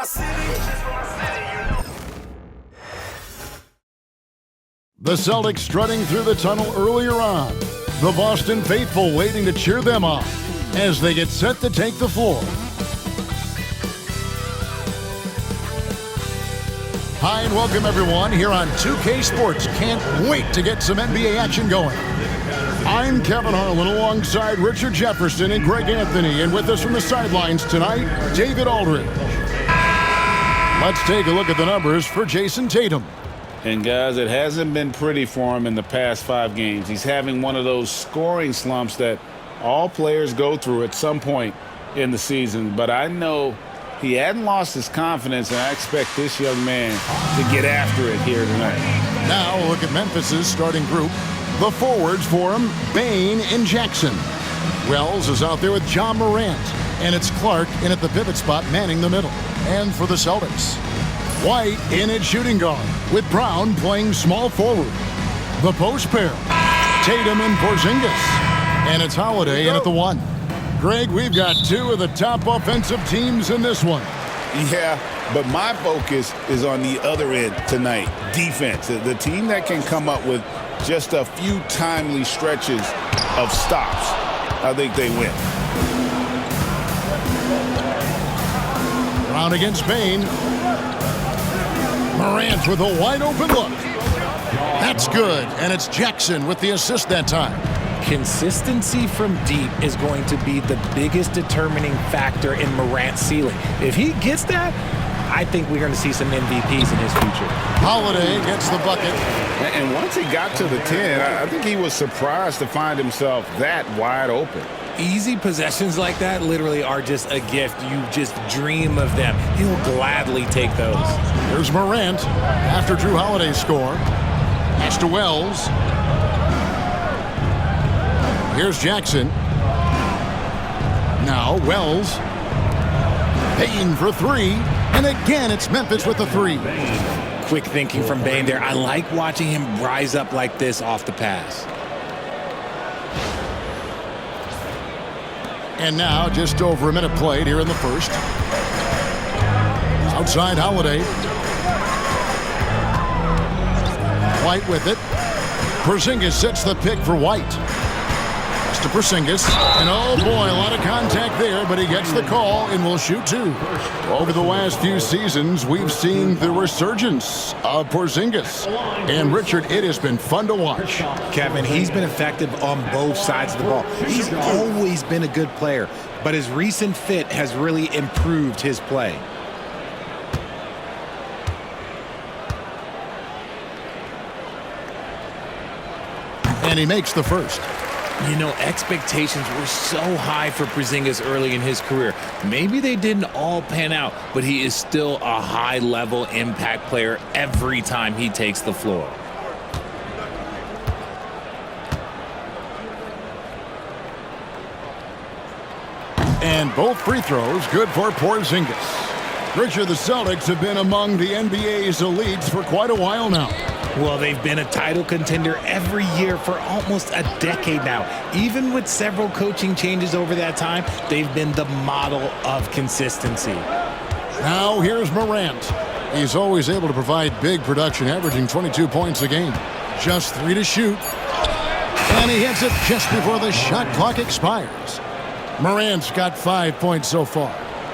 The Celtics strutting through the tunnel earlier on. The Boston faithful waiting to cheer them on as they get set to take the floor. Hi and welcome everyone here on 2K Sports. Can't wait to get some NBA action going. I'm Kevin Harlan alongside Richard Jefferson and Greg Anthony, and with us from the sidelines tonight, David Aldridge. Let's take a look at the numbers for Jason Tatum. And guys, it hasn't been pretty for him in the past 5 games. He's having one of those scoring slumps that all players go through at some point in the season. But I know he hadn't lost his confidence, and I expect this young man to get after it here tonight. Now look at Memphis's starting group. The forwards for him, Bane and Jackson. Wells is out there with John Morant, and it's Clark in at the pivot spot manning the middle. And for the Celtics, White in at shooting guard, with Brown playing small forward. The post pair, Tatum and Porzingis. And it's Holiday in at the 1. Greg, we've got 2 of the top offensive teams in this one. Yeah, but my focus is on the other end tonight, defense. The team that can come up with just a few timely stretches of stops, I think they win. Brown against Bane. Morant with a wide-open look. That's good, and it's Jackson with the assist that time. Consistency from deep is going to be the biggest determining factor in Morant's ceiling. If he gets that, I think we're going to see some MVPs in his future. Holiday gets the bucket. And once he got to the 10, I think he was surprised to find himself that wide open. Easy possessions like that literally are just a gift. You just dream of them. He'll gladly take those. Here's Morant after Drew Holiday's score. Pass to Wells. Here's Jackson. Now Wells. Payne for 3. And again, it's Memphis with the 3. Quick thinking from Bane there. I like watching him rise up like this off the pass. And now, just over a minute played here in the first. Outside Holiday. White with it. Porzingis sets the pick for White. Pass to Porzingis. And oh boy, a lot of contact there, but he gets the call and will shoot 2. Over the last few seasons, we've seen the resurgence of Porzingis. And Richard, it has been fun to watch. Kevin, he's been effective on both sides of the ball. He's always been a good player, but his recent fit has really improved his play. And he makes the first. You know, expectations were so high for Porzingis early in his career. Maybe they didn't all pan out, but he is still a high-level impact player every time he takes the floor. And both free throws good for Porzingis. Richard, the Celtics have been among the NBA's elites for quite a while now. Well, they've been a title contender every year for almost a decade now. Even with several coaching changes over that time, they've been the model of consistency. Now here's Morant. He's always able to provide big production, averaging 22 points a game. Just 3 to shoot. And he hits it just before the shot clock expires. Morant's got 5 points so far.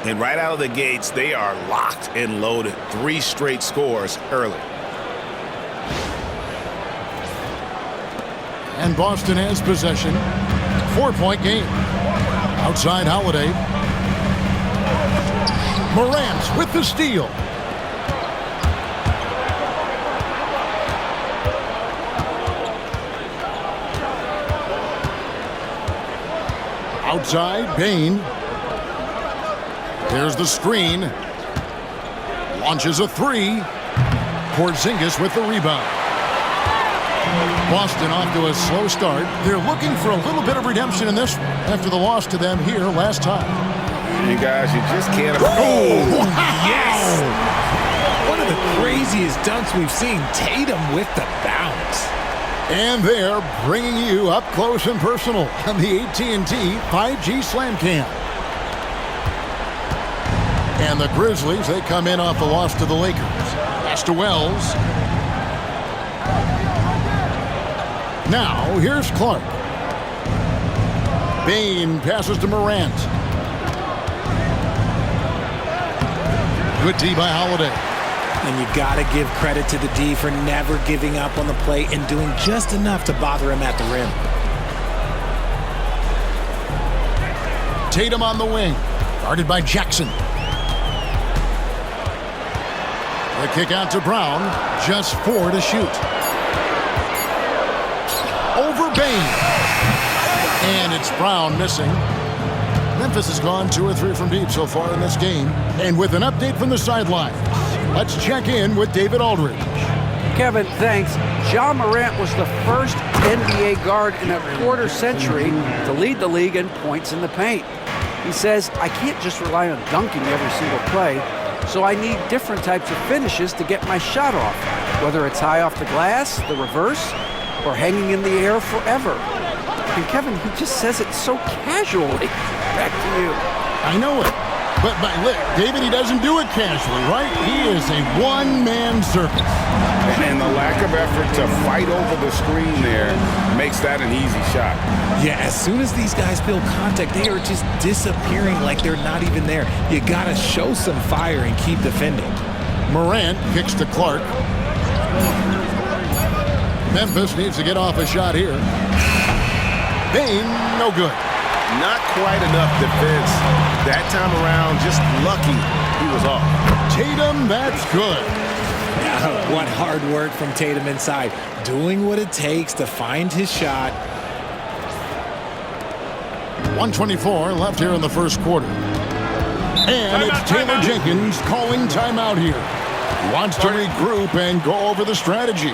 And right out of the gates, they are locked and loaded. 3 straight scores early. And Boston has possession. 4-point game. Outside Holiday. Morant with the steal. Outside, Bane. There's the screen. Launches a 3. Porzingis with the rebound. Boston off to a slow start. They're looking for a little bit of redemption in this after the loss to them here last time. You guys, you just can't. Oh, wow. Yes! One of the craziest dunks we've seen. Tatum with the bounce. And they're bringing you up close and personal on the AT&T 5G Slam Cam. And the Grizzlies, they come in off the loss to the Lakers. Pass to Wells. Now, here's Clark. Bane passes to Morant. Good D by Holiday. And you got to give credit to the D for never giving up on the play and doing just enough to bother him at the rim. Tatum on the wing, guarded by Jackson. The kick out to Brown, just 4 to shoot. Over Bane. And it's Brown missing. Memphis has gone 2 or 3 from deep so far in this game. And with an update from the sideline, let's check in with David Aldridge. Kevin, thanks. Ja Morant was the first NBA guard in a quarter century to lead the league in points in the paint. He says, I can't just rely on dunking every single play, so I need different types of finishes to get my shot off, whether it's high off the glass, the reverse, or hanging in the air forever. And Kevin, he just says it so casually. Back to you. I know it. But look, David, he doesn't do it casually, right? He is a one-man circus. And the lack of effort to fight over the screen there makes that an easy shot. Yeah, as soon as these guys feel contact, they are just disappearing like they're not even there. You got to show some fire and keep defending. Morant kicks to Clark. Memphis needs to get off a shot here. Bane, no good. Not quite enough defense that time around. Just lucky he was off. Tatum, that's good. What hard work from Tatum inside. Doing what it takes to find his shot. 1:24 left here in the first quarter. And it's Taylor Jenkins calling timeout here. He wants to regroup and go over the strategy.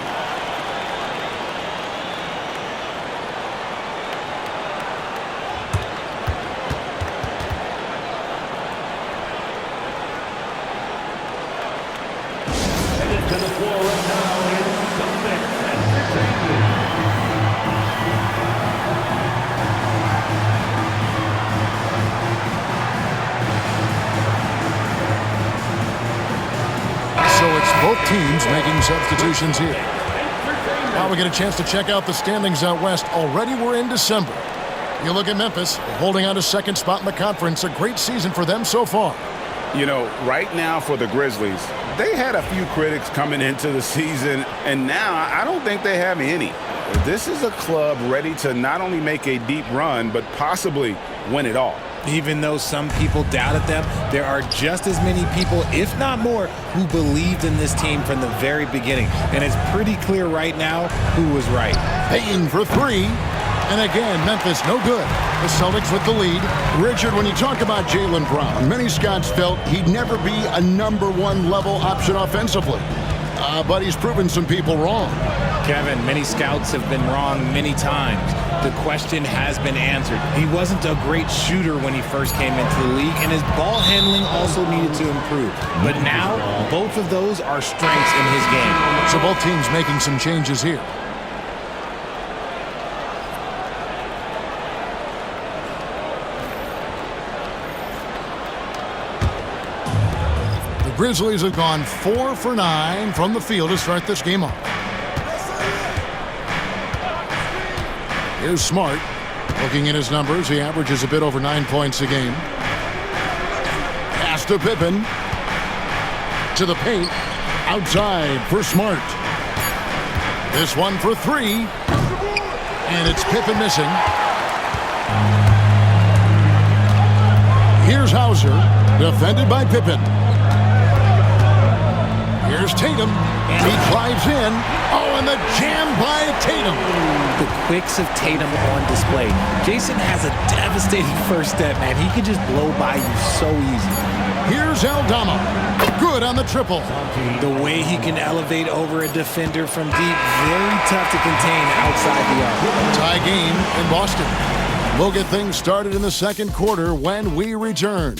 Both teams making substitutions here. Now we get a chance to check out the standings out west. Already we're in December. You look at Memphis, holding on to second spot in the conference. A great season for them so far. You know, right now for the Grizzlies, they had a few critics coming into the season, and now I don't think they have any. This is a club ready to not only make a deep run, but possibly win it all. Even though some people doubted them, there are just as many people, if not more, who believed in this team from the very beginning. And it's pretty clear right now who was right. Payton for 3. And again, Memphis no good. The Celtics with the lead. Richard, when you talk about Jaylen Brown, many scouts felt he'd never be a #1 level option offensively. But he's proven some people wrong. Kevin, many scouts have been wrong many times. The question has been answered. He wasn't a great shooter when he first came into the league, and his ball handling also needed to improve. But now, both of those are strengths in his game. So both teams making some changes here. The Grizzlies have gone 4 for 9 from the field to start this game off. Here's Smart. Looking at his numbers, he averages a bit over 9 points a game. Pass to Pippen. To the paint. Outside for Smart. This one for 3. And it's Pippen missing. Here's Hauser. Defended by Pippen. Here's Tatum. And he drives in. Oh, and the jam by Tatum. The quicks of Tatum on display. Jason has a devastating first step, man. He can just blow by you so easy. Here's Aldama. Good on the triple. The way he can elevate over a defender from deep, very tough to contain outside the arc. Tie game in Boston. We'll get things started in the second quarter when we return.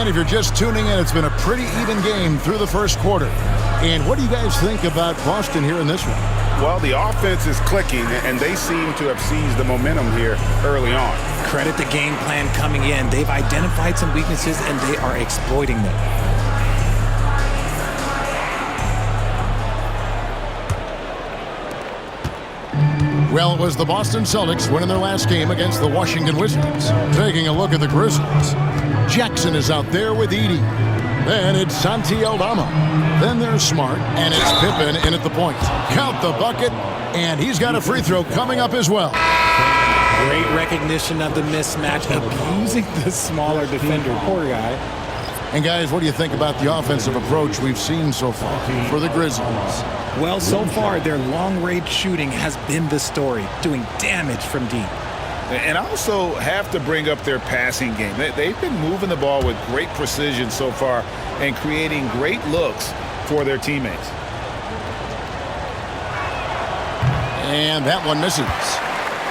And if you're just tuning in, it's been a pretty even game through the first quarter. And what do you guys think about Boston here in this one? Well, the offense is clicking, and they seem to have seized the momentum here early on. Credit the game plan coming in. They've identified some weaknesses, and they are exploiting them. Well, it was the Boston Celtics winning their last game against the Washington Wizards. Taking a look at the Grizzlies. Jackson is out there with Edey. Then it's Santi Aldama. Then there's Smart, and it's Pippen in at the point. Count the bucket, and he's got a free throw coming up as well. Great recognition of the mismatch, abusing the smaller defender. Poor guy. And guys, what do you think about the offensive approach we've seen so far for the Grizzlies? Well, so far, their long-range shooting has been the story, doing damage from deep. And I also have to bring up their passing game. They've been moving the ball with great precision so far and creating great looks for their teammates. And that one misses.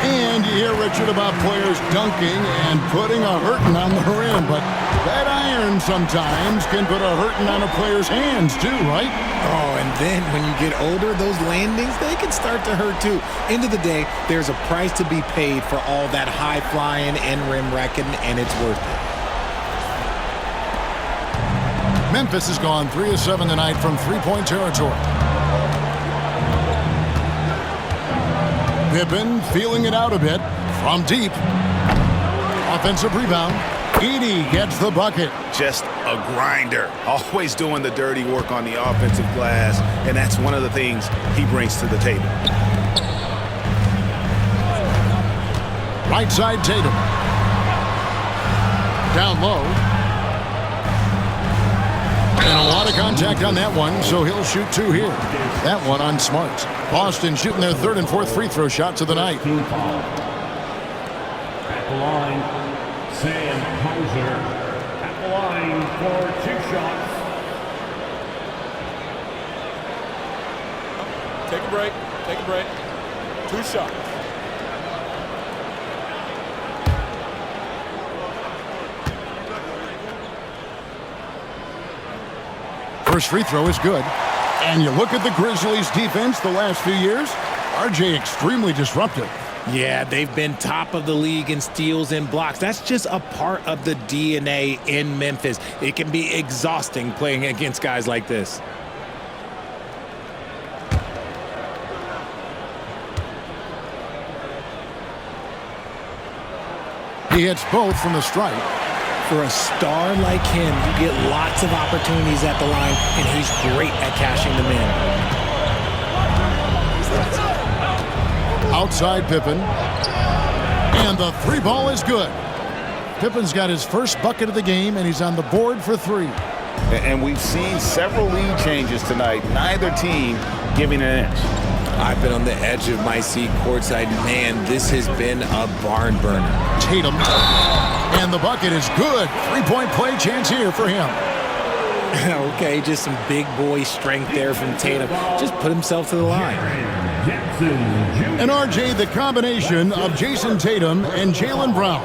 And you hear, Richard, about players dunking and putting a hurting on the rim, but that iron sometimes can put a hurting on a player's hands too, right? Oh, and then when you get older, those landings, they can start to hurt too. End of the day, there's a price to be paid for all that high flying and rim wrecking, and it's worth it. Memphis has gone 3 of 7 tonight from three-point territory. Pippen feeling it out a bit from deep. Offensive rebound. Edey gets the bucket. Just a grinder. Always doing the dirty work on the offensive glass, and that's one of the things he brings to the table. Right side Tatum. Down low. And a lot of contact on that one, so he'll shoot 2 here. That one on Smart. Boston shooting their 3rd and 4th free throw shots of the night. At the line, Sam Hauser. At the line for 2 shots. Take a break. Take a break. 2 shots. First free throw is good. And you look at the Grizzlies' defense the last few years, RJ extremely disruptive. Yeah, they've been top of the league in steals and blocks. That's just a part of the DNA in Memphis. It can be exhausting playing against guys like this. He hits both from the stripe. For a star like him, you get lots of opportunities at the line, and he's great at cashing them in. Outside Pippen. And the 3 ball is good. Pippen's got his first bucket of the game, and he's on the board for 3. And we've seen several lead changes tonight, neither team giving an inch. I've been on the edge of my seat courtside. Man, this has been a barn burner. Tatum. And the bucket is good. 3-point play chance here for him. Okay, just some big boy strength there from Tatum. Just put himself to the line. And RJ, the combination of Jason Tatum and Jaylen Brown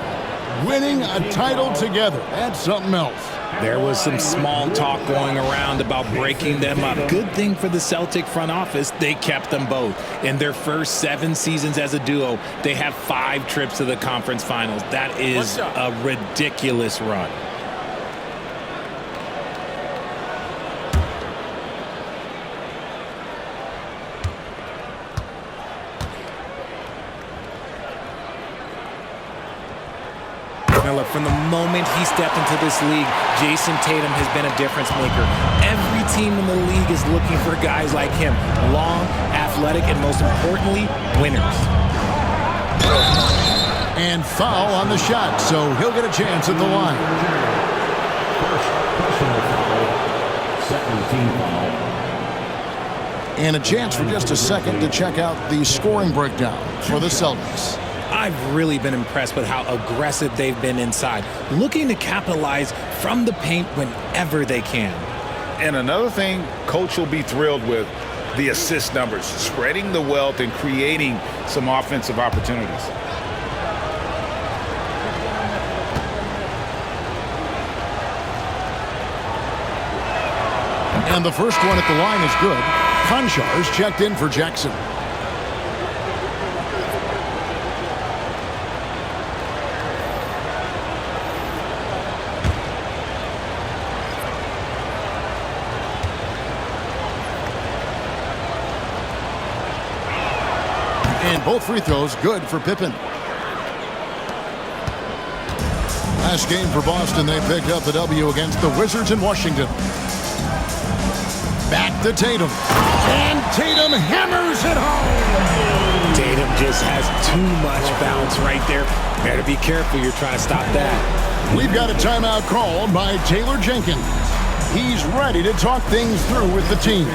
winning a title together. That's something else. There was some small talk going around about breaking them up. Good thing for the Celtic front office, they kept them both. In their first 7 seasons as a duo, they have 5 trips to the conference finals. That is a ridiculous run. Now look, from the moment he stepped into this league, Jason Tatum has been a difference maker. Every team in the league is looking for guys like him. Long, athletic, and most importantly, winners. And foul on the shot, so he'll get a chance at the line. First personal foul. Second team foul. And a chance for just a second to check out the scoring breakdown for the Celtics. I've really been impressed with how aggressive they've been inside, looking to capitalize from the paint whenever they can. And another thing coach will be thrilled with, the assist numbers, spreading the wealth and creating some offensive opportunities. And the first one at the line is good. Conchar's checked in for Jackson. And both free throws good for Pippen. Last game for Boston, they picked up the W against the Wizards in Washington. Back to Tatum. And Tatum hammers it home. Tatum just has too much bounce right there. Better be careful. You're trying to stop that. We've got a timeout called by Taylor Jenkins. He's ready to talk things through with the team.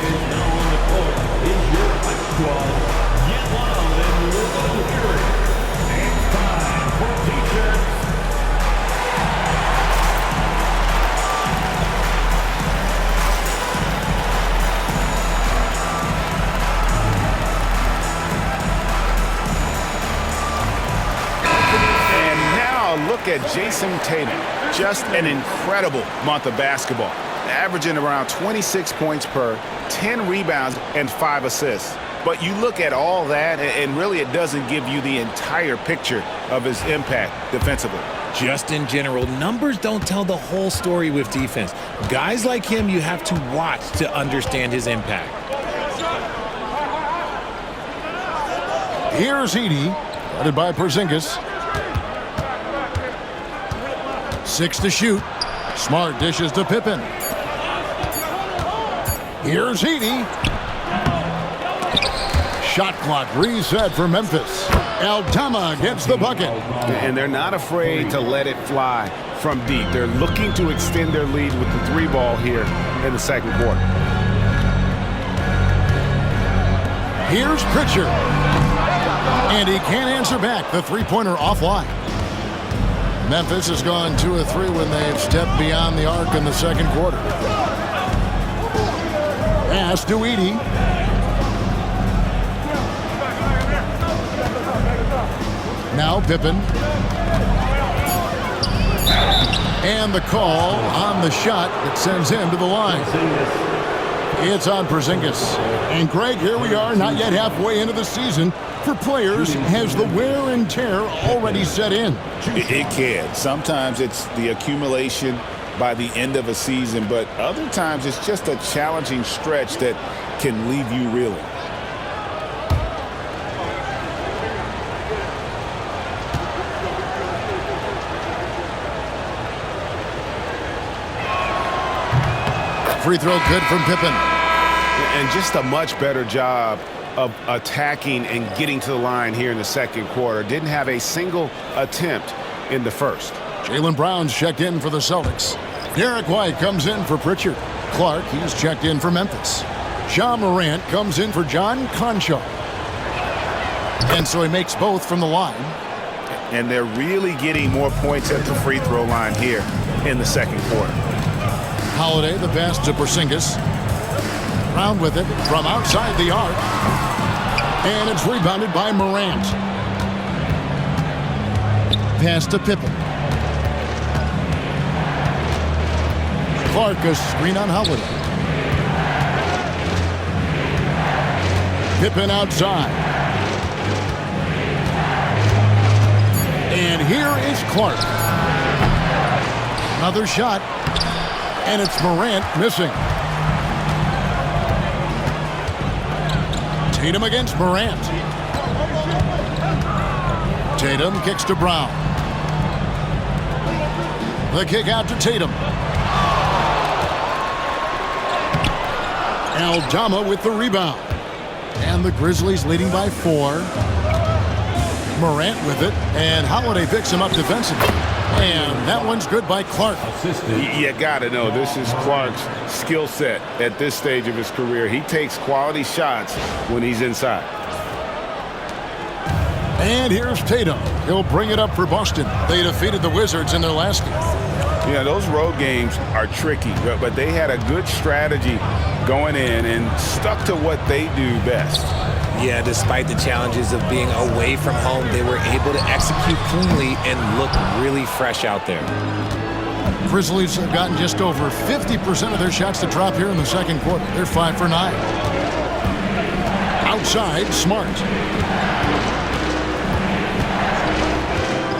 Look at Jason Tatum. Just an incredible month of basketball. Averaging around 26 points per, 10 rebounds, and 5 assists. But you look at all that, and really it doesn't give you the entire picture of his impact defensively. Just in general, numbers don't tell the whole story with defense. Guys like him, you have to watch to understand his impact. Here's Edey, guarded by Porzingis. 6 to shoot. Smart dishes to Pippen. Here's Edey. Shot clock reset for Memphis. Aldama gets the bucket. And they're not afraid to let it fly from deep. They're looking to extend their lead with the 3-ball here in the second quarter. Here's Pritchard. And he can't answer back. The three-pointer offline. Memphis has gone 2 of 3 when they've stepped beyond the arc in the second quarter. Pass to Edey. Now Pippen. And the call on the shot that sends him to the line. It's on Porzingis. And Greg, here we are, not yet halfway into the season. For players, has the wear and tear already set in? It can. Sometimes it's the accumulation by the end of a season, but other times it's just a challenging stretch that can leave you reeling. Free throw good from Pippen. And just a much better job of attacking and getting to the line here in the second quarter. Didn't have a single attempt in the first. Jaylen Brown's checked in for the Celtics. Derek White comes in for Pritchard. Clark, he's checked in for Memphis. Ja Morant comes in for John Conchar. And so he makes both from the line. And they're really getting more points at the free throw line here in the second quarter. Holiday, the pass to Porzingis. Brown with it from outside the arc. And it's rebounded by Morant. Pass to Pippen. Clark, a screen on Holiday. Pippen outside. And here is Clark. Another shot. And it's Morant missing. Tatum against Morant. Tatum kicks to Brown. The kick out to Tatum. Aldama with the rebound. And the Grizzlies leading by 4. Morant with it. And Holiday picks him up defensively. And that one's good by Clark. You got to know this is Clark's skill set at this stage of his career. He takes quality shots when he's inside. And here's Tatum. He'll bring it up for Boston. They defeated the Wizards in their last game. Yeah, those road games are tricky, but they had a good strategy going in and stuck to what they do best. Yeah, despite the challenges of being away from home, they were able to execute cleanly and look really fresh out there. Grizzlies have gotten just over 50% of their shots to drop here in the second quarter. They're 5 for 9. Outside, Smart.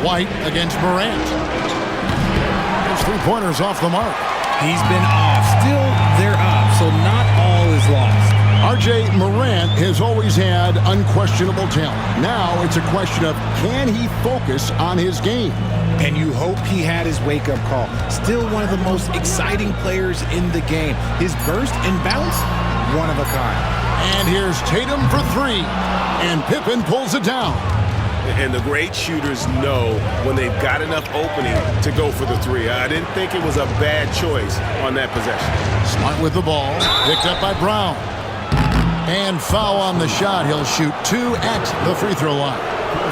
White against Morant. His three-pointers off the mark. He's been off. Still, they're up, so not all is lost. R.J. Morant has always had unquestionable talent. Now it's a question of, can he focus on his game? And you hope he had his wake-up call. Still one of the most exciting players in the game. His burst and bounce, one of a kind. And here's Tatum for 3. And Pippen pulls it down. And the great shooters know when they've got enough opening to go for the 3. I didn't think it was a bad choice on that possession. Smart with the ball. Picked up by Brown. And foul on the shot. He'll shoot 2 at the free throw line.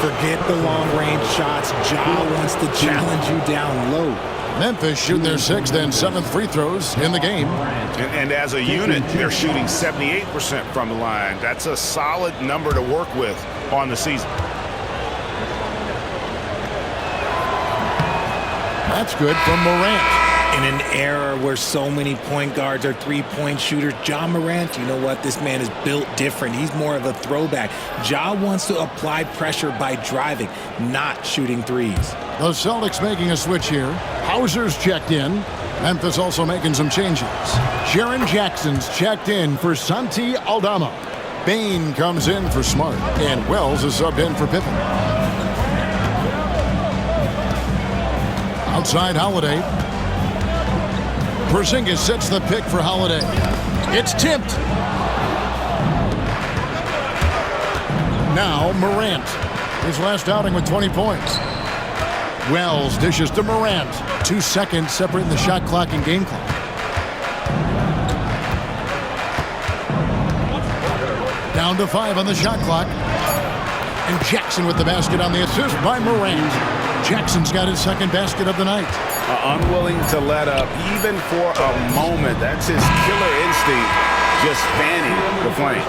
Forget the long-range shots. Ja wants to challenge you down low. Memphis shooting their 6th and 7th free throws in the game. And as a unit, they're shooting 78% from the line. That's a solid number to work with on the season. That's good from Morant. In an era where so many point guards are three-point shooters, Ja Morant, you know what? This man is built different. He's more of a throwback. Ja wants to apply pressure by driving, not shooting threes. The Celtics making a switch here. Hauser's checked in. Memphis also making some changes. Jaren Jackson's checked in for Santi Aldama. Bane comes in for Smart. And Wells is subbed in for Pippen. Outside Holiday. Porzingis sets the pick for Holiday. It's tipped. Now Morant. His last outing with 20 points. Wells dishes to Morant. 2 seconds separating the shot clock and game clock. Down to 5 on the shot clock. And Jackson with the basket on the assist by Morant. Jackson's got his second basket of the night. Unwilling to let up even for a moment. That's his killer instinct, just fanning the flame.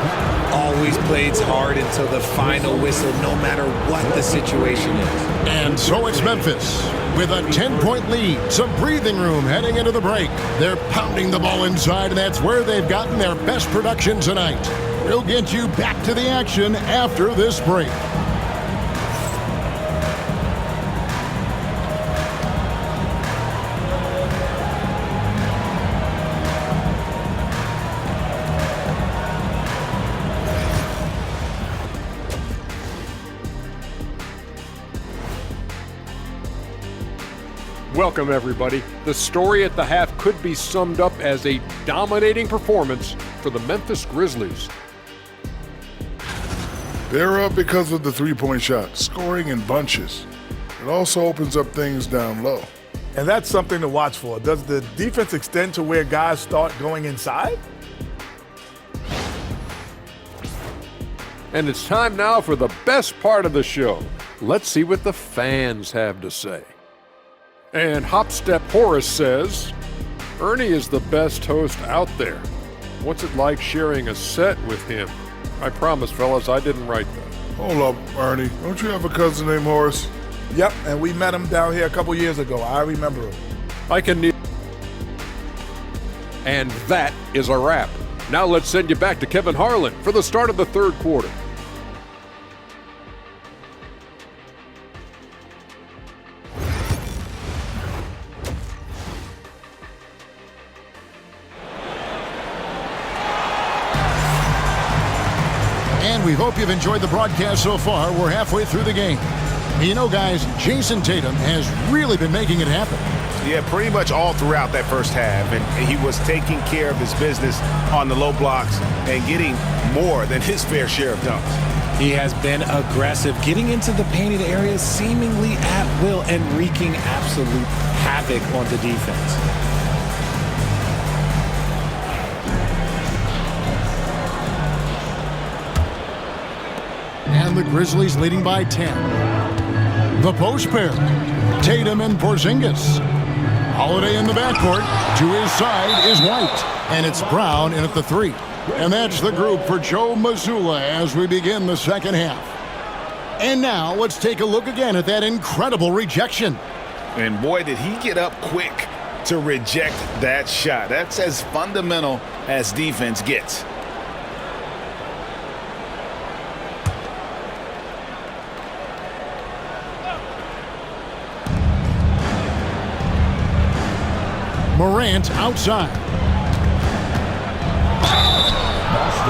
Always plays hard until the final whistle, no matter what the situation is. And so it's Memphis with a 10-point lead. Some breathing room heading into the break. They're pounding the ball inside, and that's where they've gotten their best production tonight. We'll get you back to the action after this break. Welcome, everybody. The story at the half could be summed up as a dominating performance for the Memphis Grizzlies. They're up because of the three-point shot, scoring in bunches. It also opens up things down low. And that's something to watch for. Does the defense extend to where guys start going inside? And it's time now for the best part of the show. Let's see what the fans have to say. And Hopstep Horace says, Ernie is the best host out there. What's it like sharing a set with him? I promise, fellas, I didn't write that. Hold up, Ernie. Don't you have a cousin named Horace? Yep, and we met him down here a couple years ago. I remember him. I can need. And that is a wrap. Now let's send you back to Kevin Harlan for the start of the third quarter. And we hope you've enjoyed the broadcast so far. We're halfway through the game. And you know, guys, Jason Tatum has really been making it happen. Yeah, pretty much all throughout that first half. And he was taking care of his business on the low blocks and getting more than his fair share of dunks. He has been aggressive, getting into the painted areas seemingly at will and wreaking absolute havoc on the defense. And the Grizzlies leading by 10. The post pair, Tatum and Porzingis. Holiday in the backcourt. To his side is White. And it's Brown in at the 3. And that's the group for Joe Mazzulla as we begin the second half. And now let's take a look again at that incredible rejection. And boy, did he get up quick to reject that shot. That's as fundamental as defense gets. Morant outside.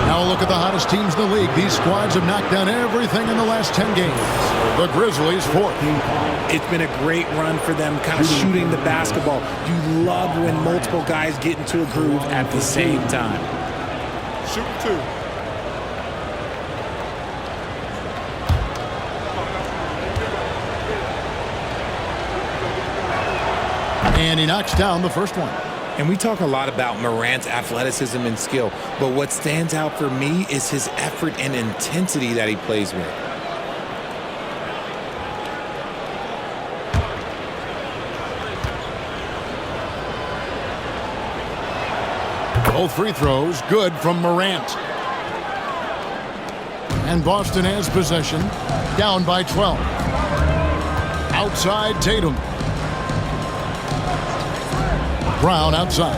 Now look at the hottest teams in the league. These squads have knocked down everything in the last 10 games. The Grizzlies 4th. It's been a great run for them, kind of shooting the basketball. You love when multiple guys get into a groove at the same time. Shoot 2. And he knocks down the first one. And we talk a lot about Morant's athleticism and skill, but what stands out for me is his effort and intensity that he plays with. Both free throws good from Morant. And Boston has possession, down by 12. Outside Tatum. Brown outside.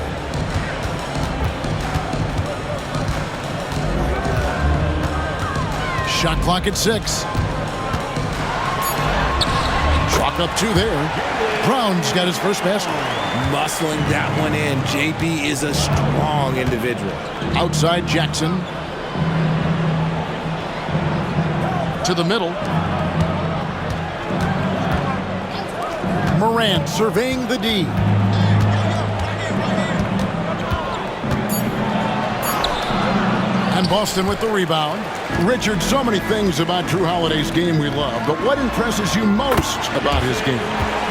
Shot clock at 6. Chalk up 2 there. Brown's got his first basket. Muscling that one in. JB is a strong individual. Outside Jackson. To the middle. Morant surveying the D. And Boston with the rebound. Richard, so many things about Drew Holiday's game we love, but what impresses you most about his game?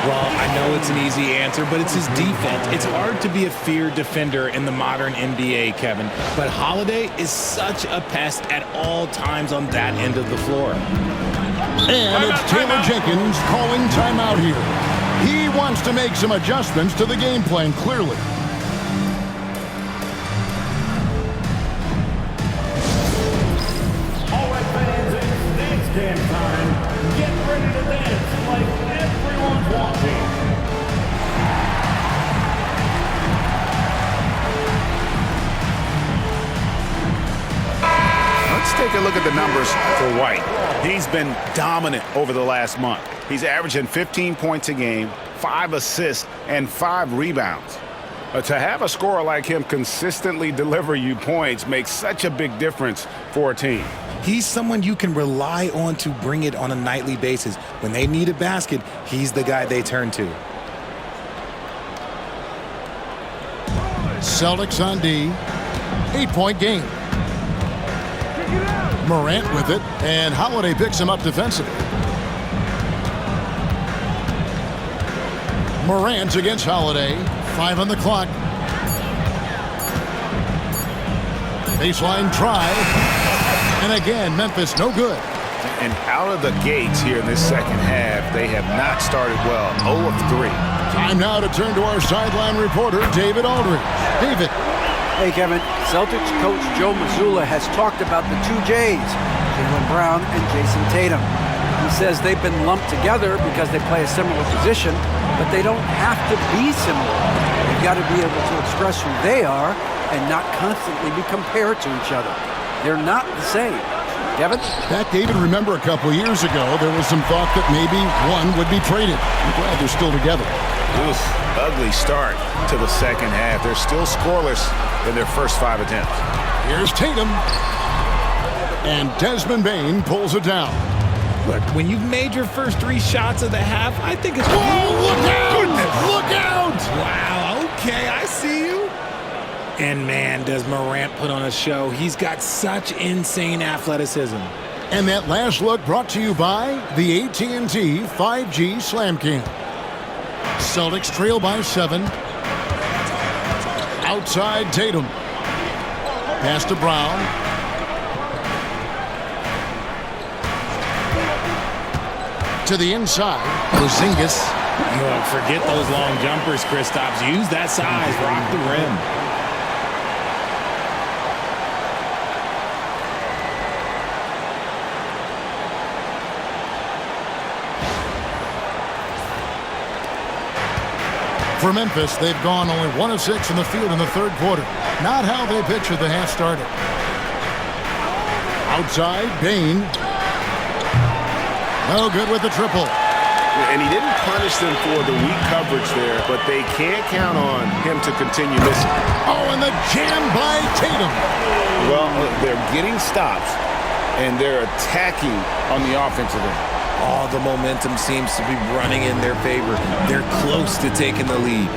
Well, I know it's an easy answer, but it's his defense. It's hard to be a feared defender in the modern NBA, Kevin. But Holiday is such a pest at all times on that end of the floor. And it's Taylor Jenkins calling timeout here. He wants to make some adjustments to the game plan, clearly. All right, fans, it's dance cam time. Get ready to dance like everyone's watching. Let's take a look at the numbers for White. He's been dominant over the last month. He's averaging 15 points a game, 5 assists, and 5 rebounds. To have a scorer like him consistently deliver you points makes such a big difference for a team. He's someone you can rely on to bring it on a nightly basis. When they need a basket, he's the guy they turn to. Celtics on D. 8-point game. Morant with it, and Holiday picks him up defensively. Morant against Holiday. 5 on the clock. Baseline try. And again, Memphis no good. And out of the gates here in this second half, they have not started well. 0 of 3. Time now to turn to our sideline reporter, David Aldridge. David. Hey, Kevin. Celtics coach Joe Mazzulla has talked about the 2 J's, Jaylen Brown and Jason Tatum. He says they've been lumped together because they play a similar position, but they don't have to be similar. They've got to be able to express who they are and not constantly be compared to each other. They're not the same. Kevin? That, David, remember a couple of years ago, there was some thought that maybe one would be traded. I'm glad they're still together. Oof, ugly start to the second half. They're still scoreless in their first 5 attempts. Here's Tatum. And Desmond Bane pulls it down. Look, when you've made your first 3 shots of the half, I think it's... Whoa, look out! Goodness. Look out! Wow, okay, I see you. And man, does Morant put on a show. He's got such insane athleticism. And that last look brought to you by the AT&T 5G Slam Cam. Celtics trail by 7. Outside Tatum. Pass to Brown. To the inside. Porzingis. Look, forget those long jumpers, Kristaps. Use that size. Rock the rim. For Memphis, they've gone only 1 of 6 in the field in the third quarter. Not how they pictured the half started. Outside, Bain. No good with the triple. And he didn't punish them for the weak coverage there, but they can't count on him to continue missing. Oh, and the jam by Tatum. Well, they're getting stops, and they're attacking on the offensive end. All the momentum seems to be running in their favor. They're close to taking the lead.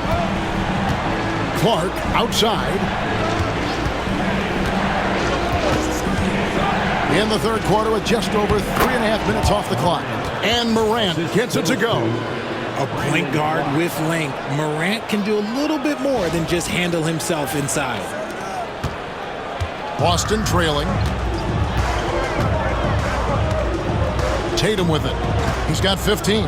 Clark outside. In the third quarter with just over 3.5 minutes off the clock. And Morant gets it to go. A point guard with length. Morant can do a little bit more than just handle himself inside. Boston trailing. Tatum with it. He's got 15.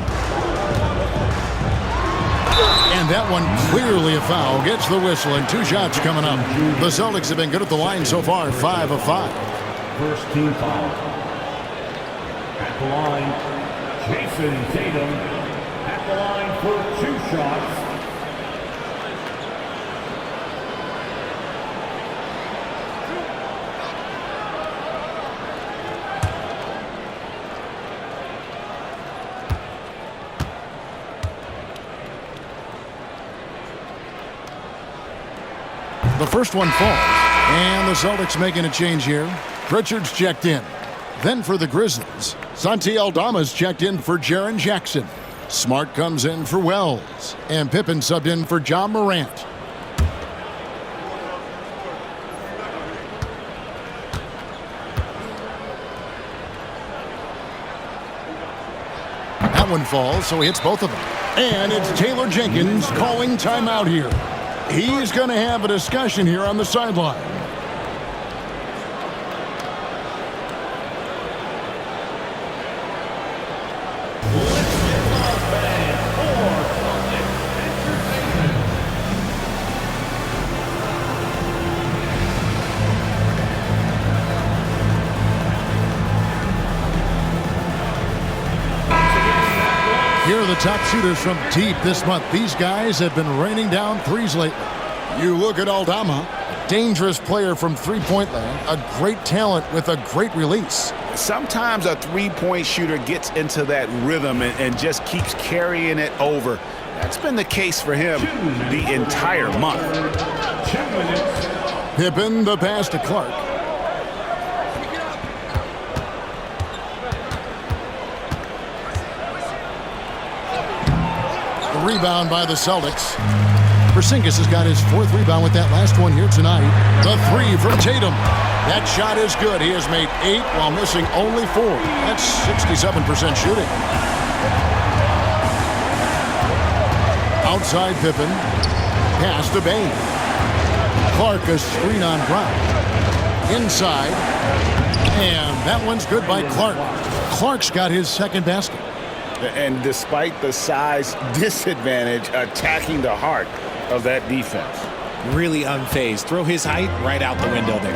And that one clearly a foul. Gets the whistle and 2 shots coming up. The Celtics have been good at the line so far, 5 of 5. First team foul. At the line, Jason Tatum. At the line for 2 shots. The first one falls. And the Celtics making a change here. Pritchard's checked in. Then for the Grizzlies, Santi Aldama's checked in for Jaren Jackson. Smart comes in for Wells. And Pippen subbed in for John Morant. That one falls, so he hits both of them. And it's Taylor Jenkins calling timeout here. He's going to have a discussion here on the sideline. Here are the top shooters from deep this month. These guys have been raining down threes lately. You look at Aldama, dangerous player from three-point land, a great talent with a great release. Sometimes a three-point shooter gets into that rhythm and just keeps carrying it over. That's been the case for him the entire month. Pippen, the pass to Clark. The rebound by the Celtics. Porzingis has got his 4th rebound with that last one here tonight. The 3 from Tatum. That shot is good. He has made 8 while missing only 4. That's 67% shooting. Outside Pippen. Pass to Bain. Clark a screen on Brown. Inside. And that one's good by Clark. Clark's got his 2nd basket. And despite the size disadvantage, attacking the heart of that defense. Really unfazed. Throw his height right out the window there.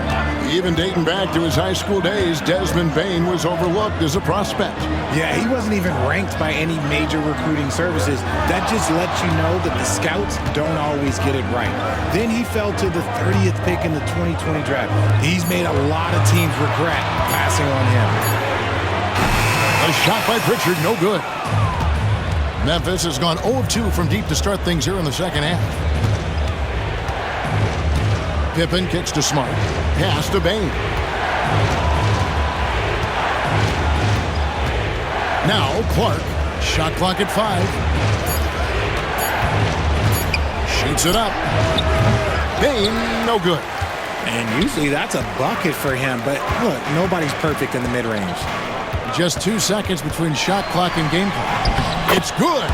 Even dating back to his high school days, Desmond Bain was overlooked as a prospect. Yeah, he wasn't even ranked by any major recruiting services. That just lets you know that the scouts don't always get it right. Then he fell to the 30th pick in the 2020 draft. He's made a lot of teams regret passing on him. A shot by Pritchard, no good. Memphis has gone 0 of 2 from deep to start things here in the second half. Pippen kicks to Smart. Pass to Bain. Now Clark. Shot clock at 5. Shoots it up. Bain, no good. And usually that's a bucket for him, but look, nobody's perfect in the mid-range. Just 2 seconds between shot clock and game clock. It's good.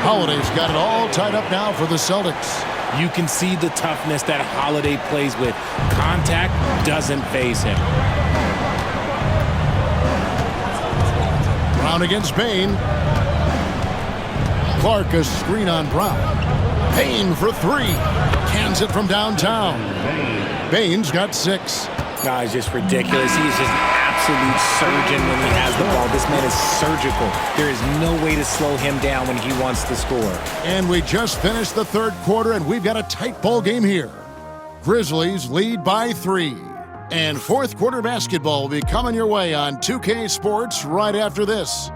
Holiday's got it all tied up now for the Celtics. You can see the toughness that Holiday plays with. Contact doesn't faze him. Brown against Bain. Clark a screen on Brown. Bain for 3. Cans it from downtown. Bain's got 6. No, it's just ridiculous. He's just an absolute surgeon when he has the ball. This man is surgical. There is no way to slow him down when he wants to score. And we just finished the third quarter, and we've got a tight ball game here. Grizzlies lead by 3. And fourth quarter basketball will be coming your way on 2K Sports right after this.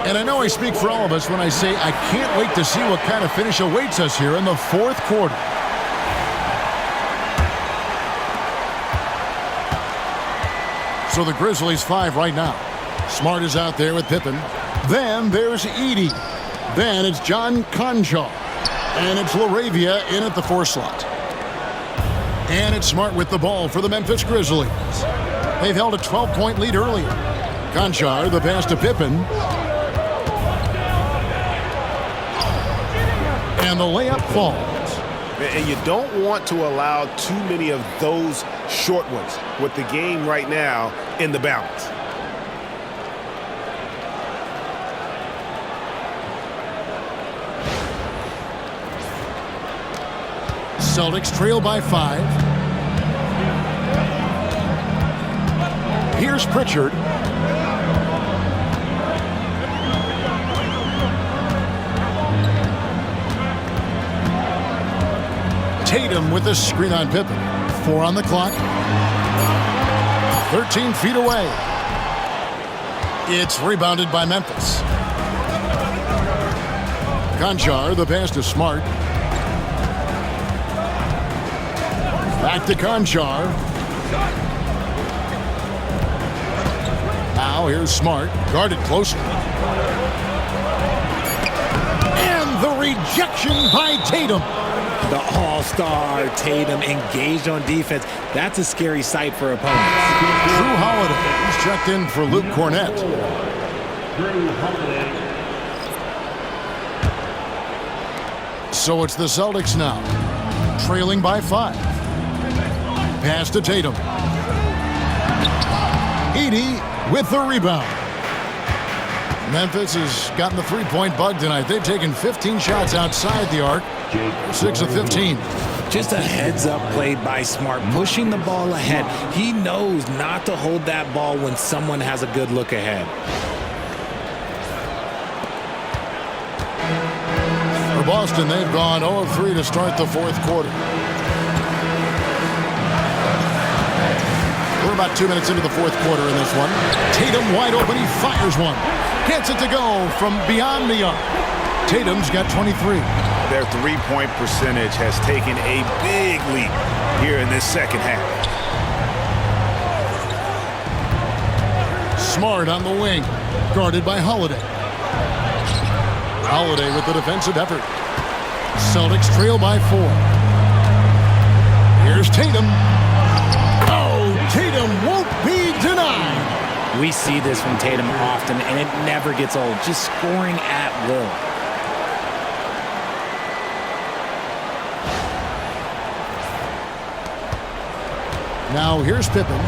And I know I speak for all of us when I say I can't wait to see what kind of finish awaits us here in the fourth quarter. So the Grizzlies 5 right now. Smart is out there with Pippen. Then there's Edey. Then it's John Conchar. And it's LaRavia in at the 4 slot. And it's Smart with the ball for the Memphis Grizzlies. They've held a 12-point lead earlier. Conchar, the pass to Pippen. And the layup falls. And you don't want to allow too many of those short ones with the game right now in the balance. Celtics trail by 5. Here's Pritchard. Tatum with a screen on Pippen. 4 on the clock. 13 feet away. It's rebounded by Memphis. Conchar, the pass to Smart. Back to Conchar. Now here's Smart. Guarded closely. And the rejection by Tatum. The all-star Tatum engaged on defense. That's a scary sight for opponents. Drew Holiday. He's checked in for Luke Cornett. So it's the Celtics now, trailing by 5. Pass to Tatum. Edey with the rebound. Memphis has gotten the three-point bug tonight. They've taken 15 shots outside the arc. 6 of 15. Just a heads-up play by Smart, pushing the ball ahead. He knows not to hold that ball when someone has a good look ahead. For Boston, they've gone 0 of 3 to start the fourth quarter. We're about 2 minutes into the fourth quarter in this one. Tatum wide open. He fires one. Gets it to go from beyond the arc. Tatum's got 23. Their three-point percentage has taken a big leap here in this second half. Smart on the wing, guarded by Holiday. Holiday with the defensive effort. Celtics trail by 4. Here's Tatum. Oh, Tatum won't be denied. We see this from Tatum often, and it never gets old. Just scoring at will. Now here's Pippen.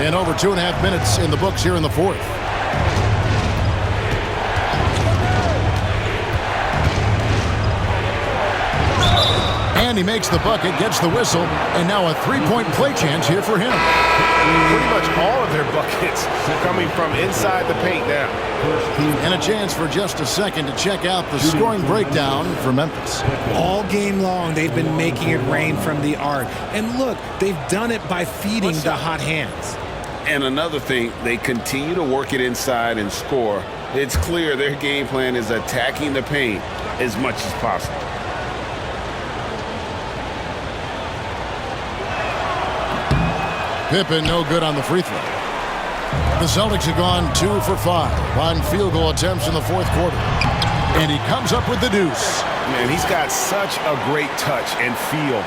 And over 2.5 minutes in the books here in the fourth. And he makes the bucket, gets the whistle, and now a three-point play chance here for him. Pretty much all of their buckets coming from inside the paint now. And a chance for just a second to check out the scoring breakdown for Memphis. All game long, they've been making it rain from the arc. And look, they've done it by feeding the hot hands. And another thing, they continue to work it inside and score. It's clear their game plan is attacking the paint as much as possible. Pippen no good on the free throw. The Celtics have gone 2 for 5 on field goal attempts in the fourth quarter. And he comes up with the deuce. Man, he's got such a great touch and feel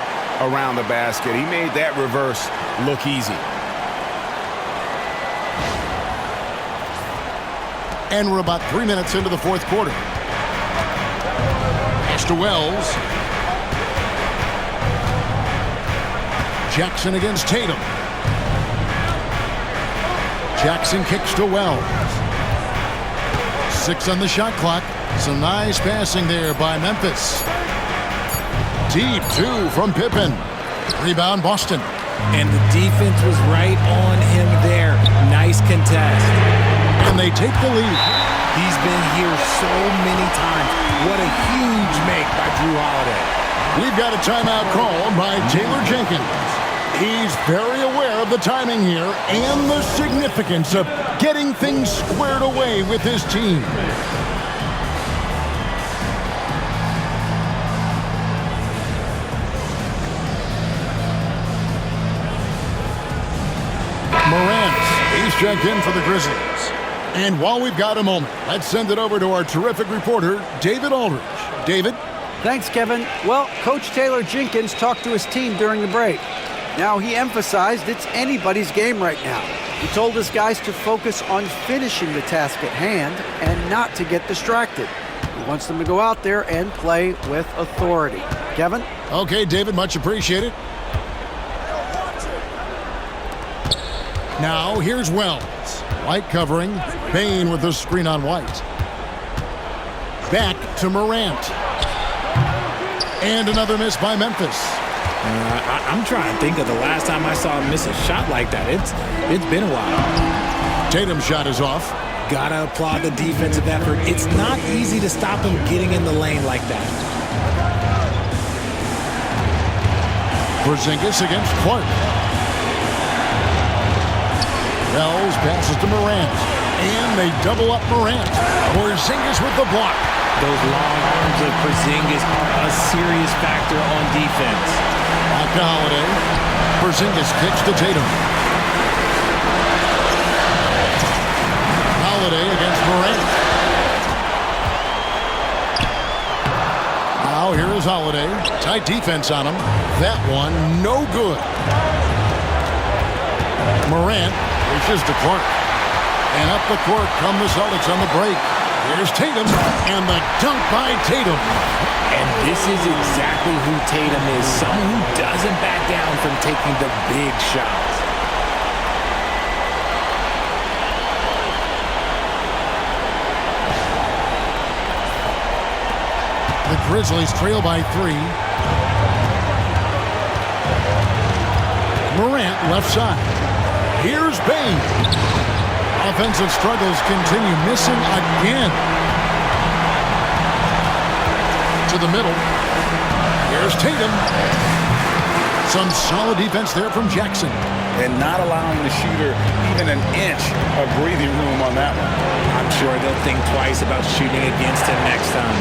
around the basket. He made that reverse look easy. And we're about 3 minutes into the fourth quarter. Pass to Wells. Jackson against Tatum. Jackson kicks to Wells. 6 on the shot clock. Some nice passing there by Memphis. Deep 2 from Pippen. Rebound Boston. And the defense was right on him there. Nice contest. And they take the lead. He's been here so many times. What a huge make by Drew Holiday. We've got a timeout call by Taylor Jenkins. He's very aware of the timing here and the significance of getting things squared away with his team. Morant, he's checked in for the Grizzlies. And while we've got a moment, let's send it over to our terrific reporter, David Aldridge. David? Thanks, Kevin. Well, Coach Taylor Jenkins talked to his team during the break. Now, he emphasized it's anybody's game right now. He told his guys to focus on finishing the task at hand and not to get distracted. He wants them to go out there and play with authority. Kevin? Okay, David, much appreciated. Now, here's Wells. White covering. Bain with the screen on White. Back to Morant. And another miss by Memphis. I'm trying to think of the last time I saw him miss a shot like that. It's been a while. Tatum's shot is off. Gotta applaud the defensive effort. It's not easy to stop him getting in the lane like that. Porzingis against Clark. Wells passes to Morant. And they double up Morant. Porzingis with the block. Those long arms of Porzingis are a serious factor on defense. Back to Holiday. Porzingis kicks to Tatum. Holiday against Morant. Now here is Holiday. Tight defense on him. That one no good. Morant reaches to Clark. And up the court come the Celtics on the break. Here's Tatum, and the dunk by Tatum. And this is exactly who Tatum is, someone who doesn't back down from taking the big shots. The Grizzlies trail by 3. Morant left side. Here's Bain. Offensive struggles continue, missing again. To the middle. Here's Tatum. Some solid defense there from Jackson. And not allowing the shooter even an inch of breathing room on that one. I'm sure they'll think twice about shooting against him next time.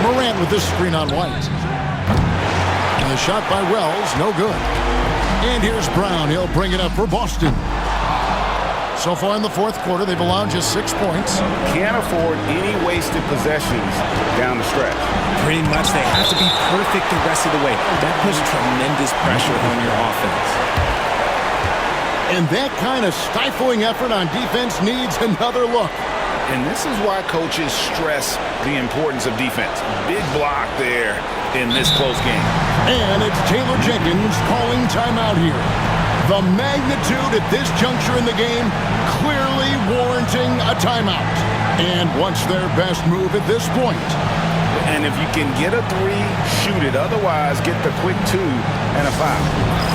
Morant with this screen on White. And the shot by Wells, no good. And here's Brown. He'll bring it up for Boston. So far in the fourth quarter, they've allowed just 6 points. Can't afford any wasted possessions down the stretch. Pretty much they have to be perfect the rest of the way. That puts tremendous pressure on your offense. And that kind of stifling effort on defense needs another look. And this is why coaches stress the importance of defense. Big block there in this close game. And it's Taylor Jenkins calling timeout here. The magnitude at this juncture in the game clearly warranting a timeout. And what's their best move at this point? And if you can get a 3, shoot it. Otherwise, get the quick 2 and a foul.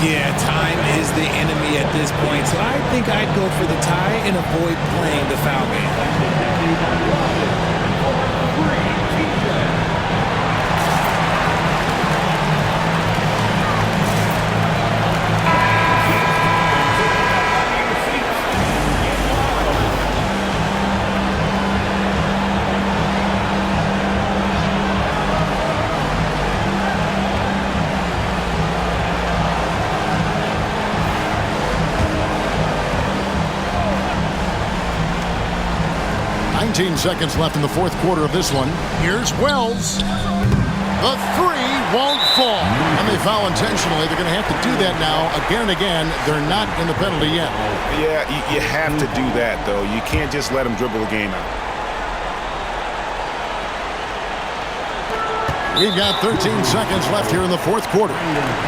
Yeah, time is the enemy at this point. So I think I'd go for the tie and avoid playing the foul game. Seconds left in the fourth quarter of this one. Here's Wells. The 3 won't fall. And they foul intentionally. They're going to have to do that now again and again. They're not in the penalty yet. Yeah, you have to do that, though. You can't just let them dribble the game out. We've got 13 seconds left here in the fourth quarter.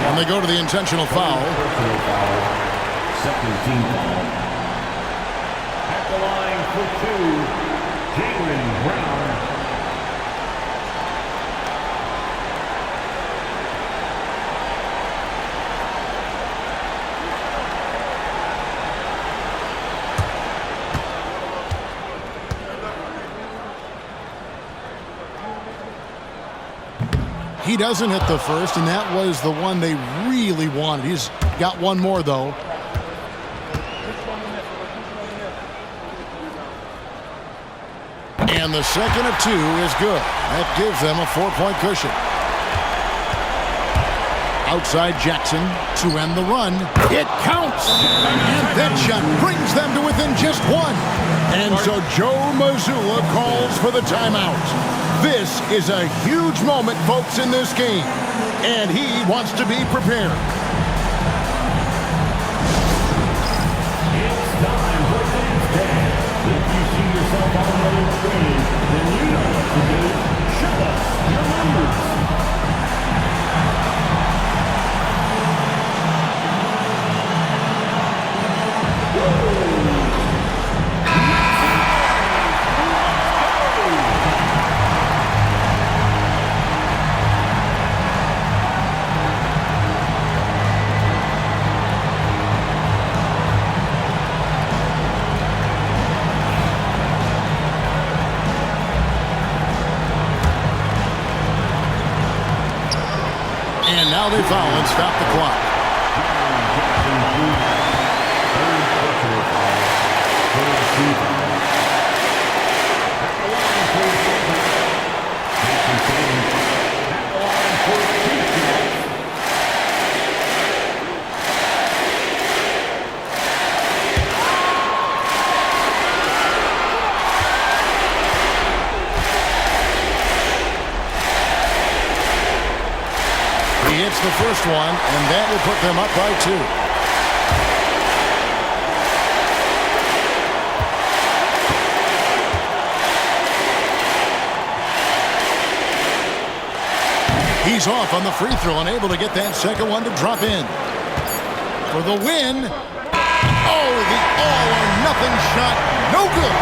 And they go to the intentional foul. Second team foul. for 2, Jaylen Brown. He doesn't hit the first, and that was the one they really wanted. He's got one more, though. And the second of 2 is good. That gives them a 4-point cushion. Outside Jackson to end the run. It counts! And that shot brings them to within just 1. And so Joe Mazzulla calls for the timeout. This is a huge moment, folks, in this game. And he wants to be prepared. It's time for Fans Day. If you see yourself on the screen, then you know what to do. Show us your numbers. And now they foul and stop the clock. He hits the first one, and that will put them up by 2. He's off on the free throw and able to get that second one to drop in. For the win. Oh, the all-or-nothing shot. No good.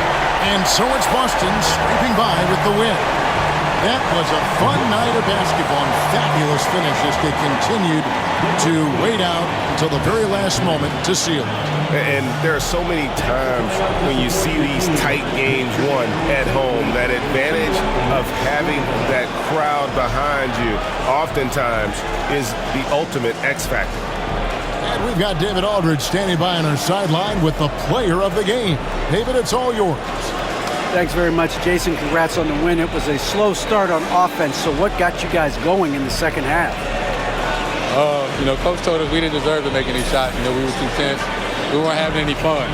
And so it's Boston scraping by with the win. That was a fun night of basketball and fabulous finish as they continued to wait out until the very last moment to seal it. And there are so many times when you see these tight games won at home, that advantage of having that crowd behind you oftentimes is the ultimate X factor. And we've got David Aldridge standing by on our sideline with the player of the game. David, it's all yours. Thanks very much, Jason. Congrats on the win. It was a slow start on offense, so what got you guys going in the second half? Coach told us we didn't deserve to make any shots. We were too tense. We weren't having any fun.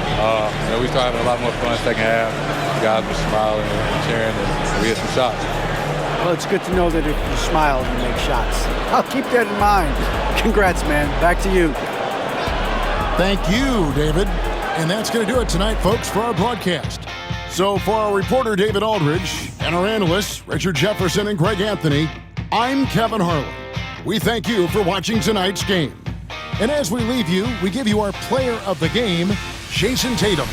We started having a lot more fun second half. The guys were smiling and cheering, and we hit some shots. Well, it's good to know that if you smile, you make shots. I'll keep that in mind. Congrats, man. Back to you. Thank you, David. And that's going to do it tonight, folks, for our broadcast. So for our reporter, David Aldridge, and our analysts, Richard Jefferson and Greg Anthony, I'm Kevin Harlan. We thank you for watching tonight's game. And as we leave you, we give you our player of the game, Jason Tatum.